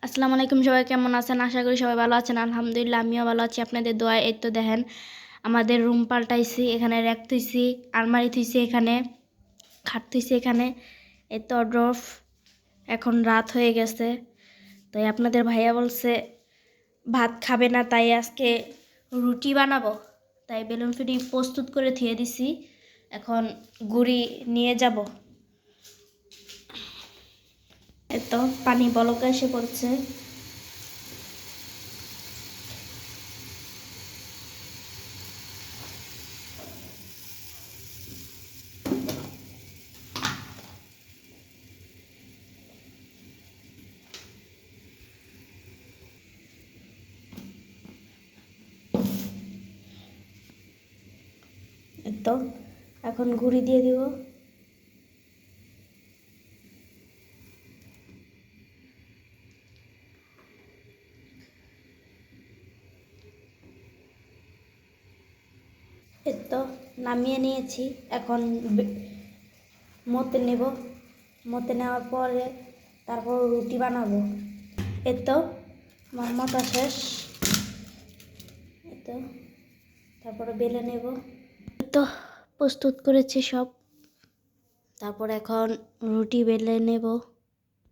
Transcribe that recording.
আসসালামু আলাইকুম, সবাই কেমন আছেন? আশা করি সবাই ভালো আছেন। আলহামদুলিল্লাহ আমিও ভালো আছি আপনাদের দোয়ায়। এই তো দেখেন আমাদের রুম পাল্টাইছি, এখানে র্যাক থুইছি, আলমারি থুইছি, এখানে খাট থুইছি, এখানে এই তো ড্রফ। এখন রাত হয়ে গেছে, তাই আপনাদের ভাইয়া বলছে ভাত খাবে না, তাই আজকে রুটি বানাবো। তাই বেলুন ফিটি প্রস্তুত করে থুয়ে দিছি, এখন গুড়ি নিয়ে যাব। এই তো পানি বলক এসে পড়ছে। তো এখন গুঁড়ি দিয়ে দিব। এই তো নামিয়ে নিয়েছি, এখন মতে নেব। মতে নেওয়ার পরে তারপর রুটি বানাবো। এই তো আমার মতা শেষ। এই তো তারপরে বেলে নেব। এই তো প্রস্তুত করেছি সব, তারপর এখন রুটি বেলে নেব।